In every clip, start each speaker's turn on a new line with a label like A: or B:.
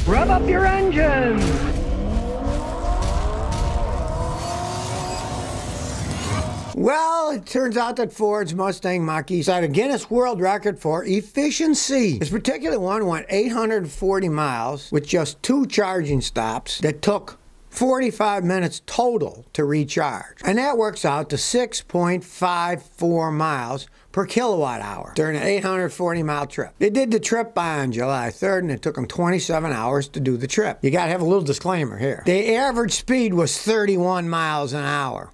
A: Rev up your engines!
B: Well, it turns out that Ford's Mustang Mach E set a Guinness World Record for efficiency. This particular one went 840 miles with just 2 charging stops that took 45 minutes total to recharge. And that works out to 6.54 miles per kilowatt hour during an 840-mile trip. They did the trip on July 3rd, and it took them 27 hours to do the trip. You gotta have a little disclaimer here. The average speed was 31 miles an hour.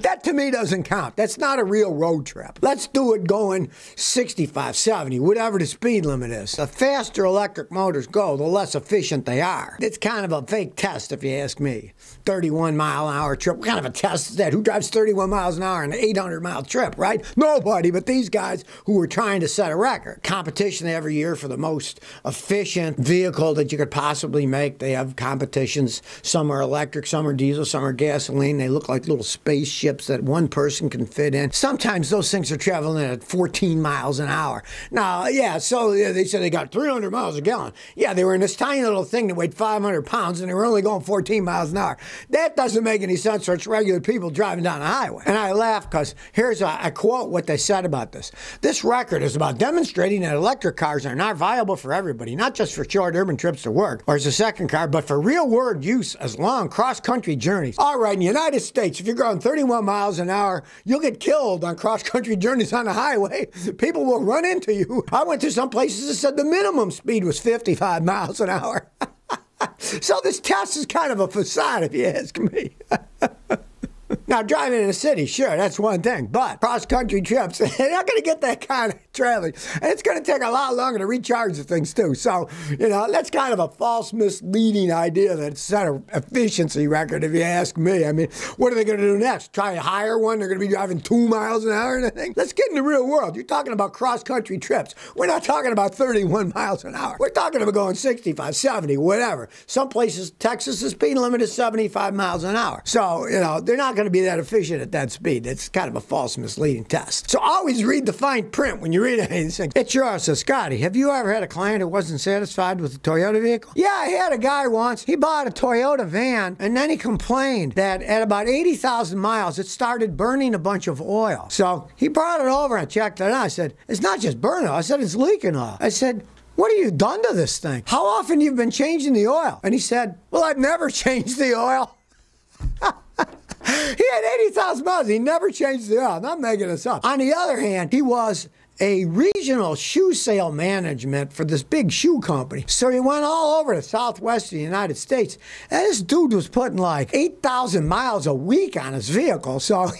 B: That to me doesn't count. That's not a real road trip. Let's do it going 65, 70, whatever the speed limit is. The faster electric motors go, the less efficient they are. It's kind of a fake test if you ask me. 31-mile-an-hour trip. What kind of a test is that? Who drives 31 miles an hour on an 800-mile trip, right? Nobody but these guys who were trying to set a record. Competition every year for the most efficient vehicle that you could possibly make. They have competitions. Some are electric, some are diesel, some are gasoline. They look like little spaceships that one person can fit in. Sometimes those things are traveling at 14 miles an hour. Now, yeah, so they said they got 300 miles a gallon. Yeah, they were in this tiny little thing that weighed 500 pounds, and they were only going 14 miles an hour. That doesn't make any sense for it's regular people driving down the highway. And I laugh because here's I quote what they said about this. This record is about demonstrating that electric cars are not viable for everybody, not just for short urban trips to work or as a second car, but for real-world use as long cross-country journeys. All right, in the United States, if you're going 31 miles an hour, you'll get killed on cross-country journeys on the highway. People will run into you. I went to some places that said the minimum speed was 55 miles an hour. So this test is kind of a facade, if you ask me. Now, driving in a city, sure, that's one thing. But cross-country trips, they're not going to get that kind of trailer. And it's going to take a lot longer to recharge the things, too. So, you know, that's kind of a false, misleading idea that it's set an efficiency record, if you ask me. I mean, what are they going to do next? Try to hire one? They're going to be driving 2 miles an hour and everything? Let's get in the real world. You're talking about cross-country trips. We're not talking about 31 miles an hour. We're talking about going 65, 70, whatever. Some places, Texas, the speed limit is 75 miles an hour. So, you know, they're not going to be that efficient at that speed. It's kind of a false, misleading test. So always read the fine print when you read anything. It's yours, so Scotty. Have you ever had a client who wasn't satisfied with a Toyota vehicle? Yeah, I had a guy once. He bought a Toyota van, and then he complained that at about 80,000 miles, it started burning a bunch of oil. So he brought it over and checked it out. I said, it's not just burning oil. I said, it's leaking oil. I said, what have you done to this thing? How often have you been changing the oil? And he said, well, I've never changed the oil. He had 80,000 miles. He never changed the oil. I'm not making this up. On the other hand, he was a regional shoe sale management for this big shoe company. So he went all over the southwest of the United States. And this dude was putting like 8,000 miles a week on his vehicle. So he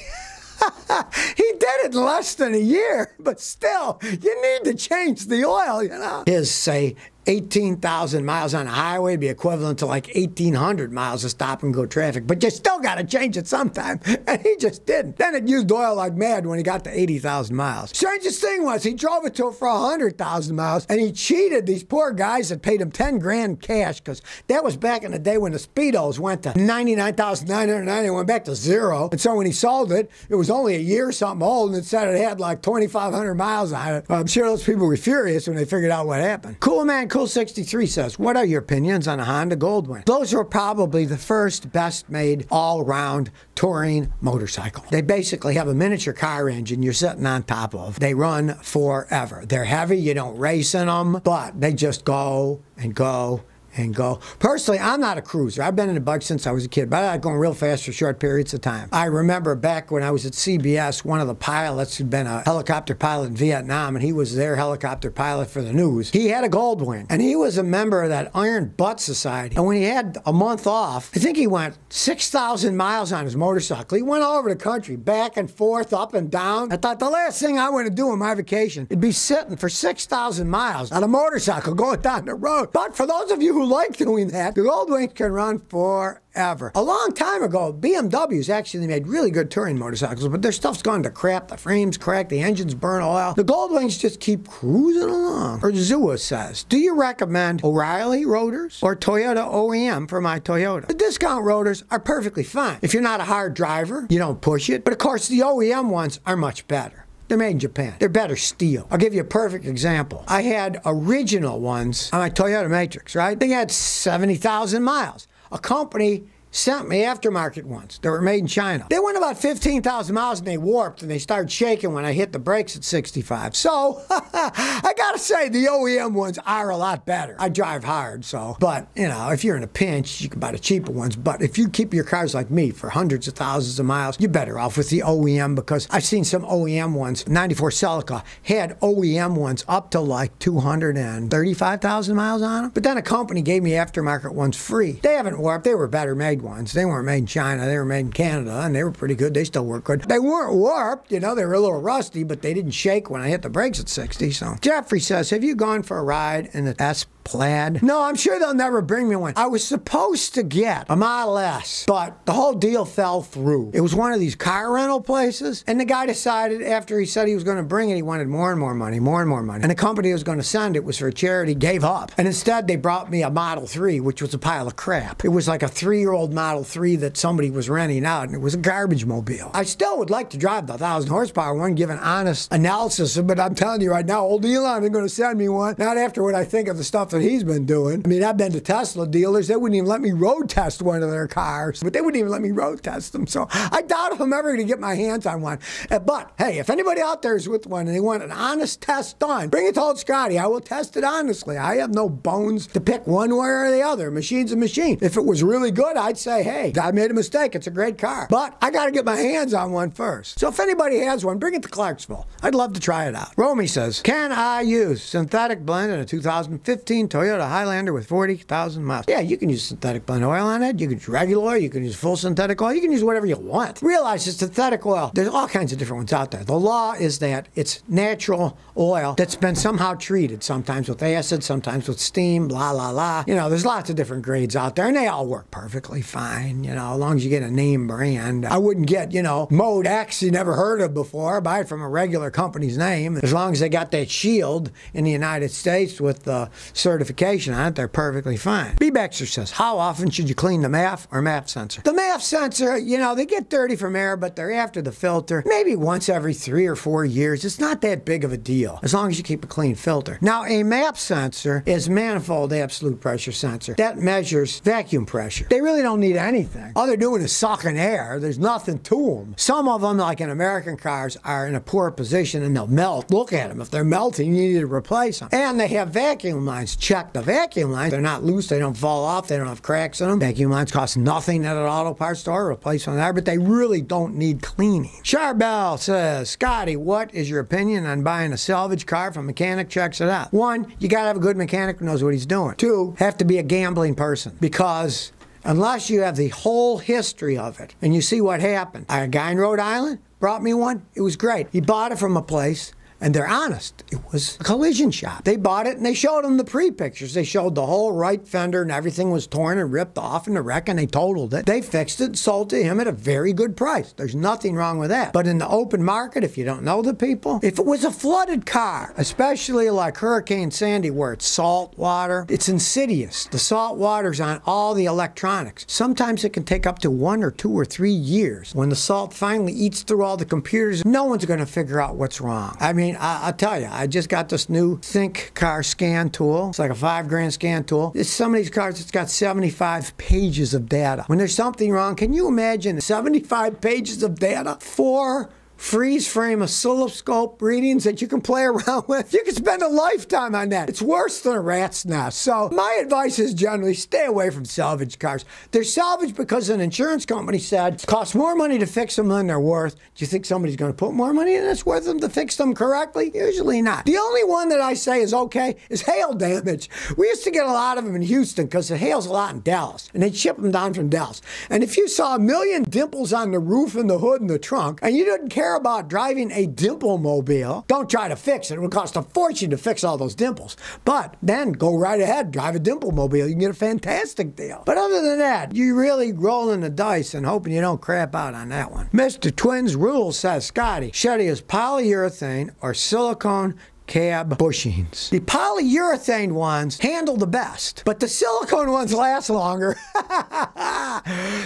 B: did it in less than a year. But still, you need to change the oil, you know. His, say, 18,000 miles on the highway would be equivalent to like 1,800 miles of stop-and-go traffic. But you still got to change it sometime. And he just didn't. Then it used oil like mad when he got to 80,000 miles. Strangest thing was he drove it to for 100,000 miles, and he cheated these poor guys that paid him 10 grand cash, because that was back in the day when the Speedos went to 99,990 and went back to 0. And so when he sold it, it was only a year or something old, and it said it had like 2,500 miles on it. I'm sure those people were furious when they figured out what happened. Cool Man Cool 63 says, what are your opinions on a Honda Goldwing? Those were probably the first best-made all-round touring motorcycle. They basically have a miniature car engine you're sitting on top of. They run forever. They're heavy, you don't race in them, but they just go and go and go. Personally, I'm not a cruiser. I've been in a bike since I was a kid, but I like going real fast for short periods of time. I remember back when I was at CBS, one of the pilots who'd been a helicopter pilot in Vietnam, and he was their helicopter pilot for the news. He had a Goldwing, and he was a member of that Iron Butt Society. And when he had a month off, I think he went 6,000 miles on his motorcycle. He went all over the country, back and forth, up and down. I thought the last thing I want to do on my vacation would be sitting for 6,000 miles on a motorcycle going down the road. But for those of you who like doing that, the Goldwing can run forever. A long time ago, BMWs actually made really good touring motorcycles, but their stuff's gone to crap. The frames crack, the engines burn oil. The Goldwings just keep cruising along. Or Zua says, do you recommend O'Reilly rotors or Toyota OEM for my Toyota? The discount rotors are perfectly fine. If you're not a hard driver, you don't push it. But of course, the OEM ones are much better. They're made in Japan. They're better steel. I'll give you a perfect example. I had original ones on my Toyota Matrix, right? They had 70,000 miles. A company sent me aftermarket ones that were made in China. They went about 15,000 miles and they warped and they started shaking when I hit the brakes at 65. So, I gotta say, the OEM ones are a lot better. I drive hard, so. But, you know, if you're in a pinch, you can buy the cheaper ones. But if you keep your cars like me for hundreds of thousands of miles, you're better off with the OEM, because I've seen some OEM ones. 94 Celica had OEM ones up to like 235,000 miles on them. But then a company gave me aftermarket ones free. They haven't warped. They were better made ones. They weren't made in China. They were made in Canada, and they were pretty good. They still work good. They weren't warped. You know, they were a little rusty, but they didn't shake when I hit the brakes at 60. So Jeffrey says, have you gone for a ride in the S Plaid? No, I'm sure they'll never bring me one. I was supposed to get a Model S, but the whole deal fell through. It was one of these car rental places, and the guy decided after he said he was going to bring it, he wanted more and more money, more and more money. And the company who was going to send it was for a charity, gave up. And instead, they brought me a Model 3, which was a pile of crap. It was like a 3-year-old Model 3 that somebody was renting out, and it was a garbage mobile. I still would like to drive the 1,000 horsepower one, give an honest analysis, but I'm telling you right now, old Elon isn't going to send me one. Not after what I think of the stuff that he's been doing. I mean, I've been to Tesla dealers. They wouldn't even let me road test one of their cars, but they wouldn't even let me road test them. So I doubt if I'm ever going to get my hands on one. But hey, if anybody out there is with one and they want an honest test done, bring it to old Scotty. I will test it honestly. I have no bones to pick one way or the other. Machine's a machine. If it was really good, I'd say, hey, I made a mistake. It's a great car. But I got to get my hands on one first. So if anybody has one, bring it to Clarksville. I'd love to try it out. Romy says, can I use synthetic blend in a 2015 Toyota Highlander with 40,000 miles? Yeah, you can use synthetic blend oil on it. You can use regular oil. You can use full synthetic oil. You can use whatever you want. Realize it's synthetic oil. There's all kinds of different ones out there. The law is that it's natural oil that's been somehow treated, sometimes with acid, sometimes with steam, blah, blah, blah. You know, there's lots of different grades out there, and they all work perfectly fine, you know, as long as you get a name brand. I wouldn't get, you know, Mode X you never heard of before. Buy it from a regular company's name. As long as they got that shield in the United States with the certification on it, they're perfectly fine. B. Baxter says, how often should you clean the MAF or MAF sensor? The MAF sensor, you know, they get dirty from air, but they're after the filter. Maybe once every 3 or 4 years. It's not that big of a deal, as long as you keep a clean filter. Now, a MAF sensor is manifold absolute pressure sensor. That measures vacuum pressure. They really don't need anything. All they're doing is sucking air. There's nothing to them. Some of them, like in American cars, are in a poor position and they'll melt. Look at them. If they're melting, you need to replace them. And they have vacuum lines. Check the vacuum lines. They're not loose. They don't fall off. They don't have cracks in them. Vacuum lines cost nothing at an auto parts store. Replace one there, but they really don't need cleaning. Charbel says, Scotty, what is your opinion on buying a salvage car if a mechanic checks it out? 1, you gotta have a good mechanic who knows what he's doing. 2, have to be a gambling person, because unless you have the whole history of it and you see what happened. A guy in Rhode Island brought me one. It was great. He bought it from a place, and they're honest. It was a collision shop. They bought it, and they showed him the pre-pictures. They showed the whole right fender, and everything was torn and ripped off in the wreck, and they totaled it. They fixed it and sold to him at a very good price. There's nothing wrong with that. But in the open market, if you don't know the people, if it was a flooded car, especially like Hurricane Sandy, where it's salt water, it's insidious. The salt water's on all the electronics. Sometimes it can take up to 1 or 2 or 3 years. When the salt finally eats through all the computers, no one's going to figure out what's wrong. I mean, I'll tell you, I just got this new Think car scan tool. It's like a $5,000 scan tool. It's some of these cars, it's got 75 pages of data. When there's something wrong, can you imagine 75 pages of data? 4 freeze frame oscilloscope readings that you can play around with. You can spend a lifetime on that. It's worse than a rat's nest. So my advice is generally stay away from salvage cars. They're salvaged because an insurance company said it costs more money to fix them than they're worth. Do you think somebody's going to put more money in it's worth them to fix them correctly? Usually not. The only one that I say is okay is hail damage. We used to get a lot of them in Houston because it hails a lot in Dallas, and they'd ship them down from Dallas. And if you saw a million dimples on the roof and the hood and the trunk, and you didn't care about driving a dimple mobile, don't try to fix it. It would cost a fortune to fix all those dimples. But then go right ahead, drive a dimple mobile. You can get a fantastic deal. But other than that, you're really rolling the dice and hoping you don't crap out on that one. Mr. Twins Rule says, Scotty, should I use polyurethane or silicone cab bushings. The polyurethane ones handle the best, but the silicone ones last longer.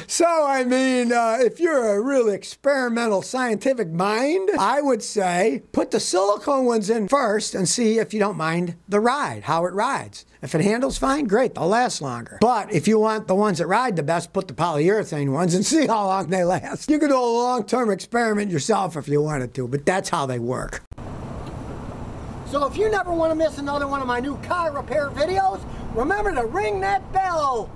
B: So, I mean, if you're a really experimental scientific mind, I would say put the silicone ones in first and see if you don't mind the ride, how it rides. If it handles fine, great, they'll last longer. But if you want the ones that ride the best, put the polyurethane ones and see how long they last. You could do a long-term experiment yourself if you wanted to, but that's how they work. So if you never want to miss another one of my new car repair videos, remember to ring that bell.